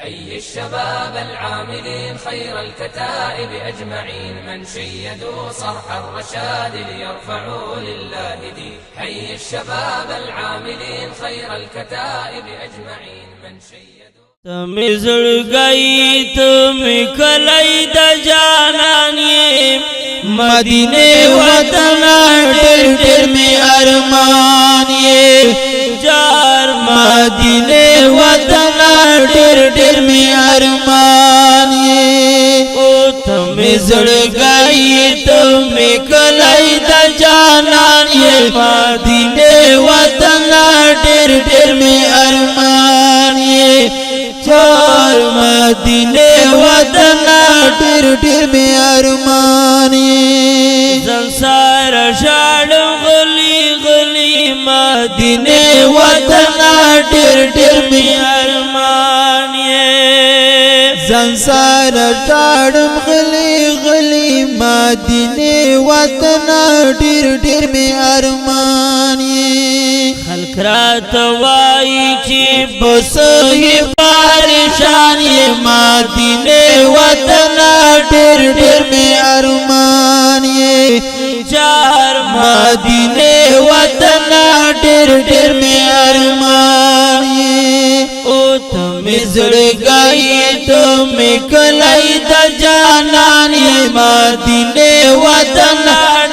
حي الشباب العاملين خير الكتائب أجمعين من شيدوا صرح الرشاد ليرفعوا لله دين. حي الشباب العاملين خير الكتائب أجمعين من شيدوا تم زړګي تم کلی د جانان یې مدینه وطن ډېر ډېر می ارمان یې جار مدینه وطن ډېر ډېر می ارمان یې او تم زړګي تم کلی د جانان یې مدینه وطن ډېر ډېر می ارمان یې چار مدینه وطن ډېر ډېر می ارمان یې زنسار شاړم غلی غلی مدینه وطن ډېر ډېر می ارمان یې زنسار شاړم غلی غلی مدینه وطن ډېر ډېر می ارمان یې خلق رات وای چې بسې پریشان یې مدینه وطن ډېر ډېر می ارمان یې چار مدینه وطن ډېر ډېر می ارمان یې او تم زړګي تم کلی د جانان یې مدینه وطن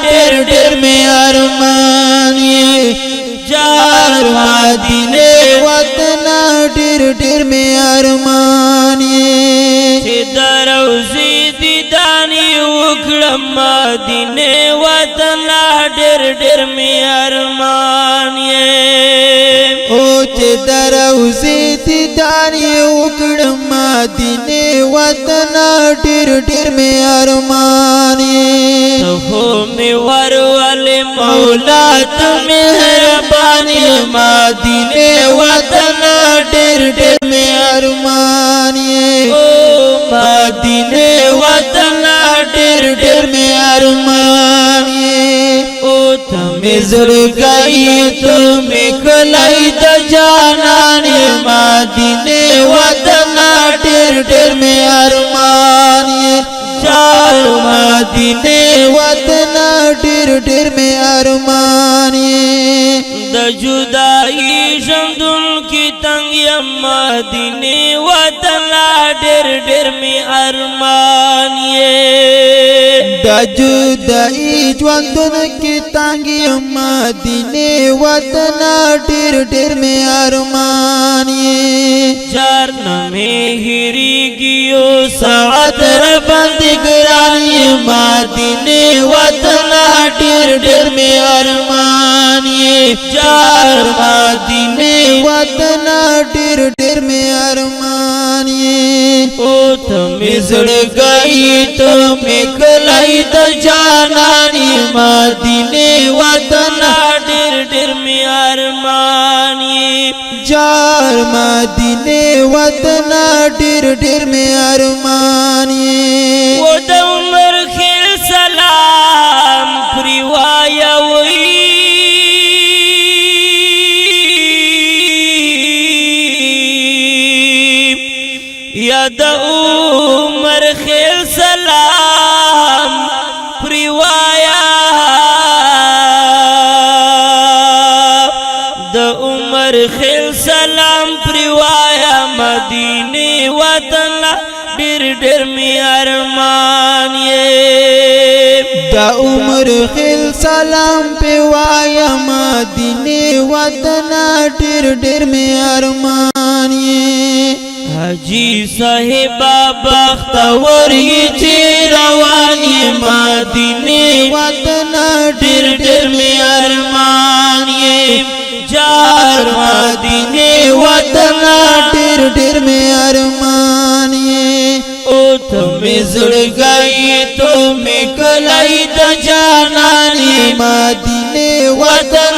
ډېر ډېر می ارمان یې جار مدینه وطن ډېر ډېر می ارمان یې چې دروزي دیدانې وکړم مدینه وطن ډېر ډېر می ارمان یې او چې دروزي دیدانې وکړم مدینه وطن ډېر ډېر می ارمان یې ته می ورول مولا ته مهرباني مدینه وطن ډېر ډېر می ارمان یې او مدینه وطن ډېر ډېر می ارمان یې او تم زړګي تم کلی د جانان یې مدینه وطن ډېر ډېر می ارمان یې چار مدینه وطن ډېر ډېر می ارمان یې د جدائی شمدن کی تنگ یم مدینه وطن ډېر ډېر می ارمان یې د جدائی ژوندون کی تنگ یم مدینه وطن ډېر ډېر می ارمان یې چار نمه هریږي او ساعت را باندې ګران یې مدینه وطن ډېر ډېر می ارمان یې چار مدینه وطن ډېر ډېر می ارمان یې او تم زړګي تم کلی د جانان یې مدینه وطن ډېر ډېر می ارمان یې چار مدینه وطن ډېر ډېر می ارمان یې و د عمر خیر سلام پریوایا وی یا د عمر خیر سلام پریوایا د عمر خیر سلام پریوایا مدینه وطن ډېر ډېر می ارمان یې د عمر خیر سلام پریوایا مدینه وطن ډېر ډېر می ارمان یې حاجی صاحب بختور یې چې روان یې مدینه وطن ډېر ډېر می ارمان یې جار مدینه وطن ډېر ډېر می ارمان یې او تم زړګي تم کلی د جانان یې مدینه وطن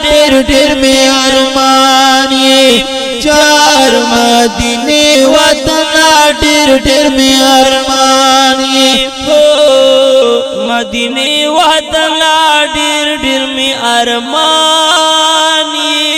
ډېر ډېر می ارمان یې چار مدینه وطن ډېر ډېر می ارمان یې مدینه وطن ډېر ډېر می ارمان یې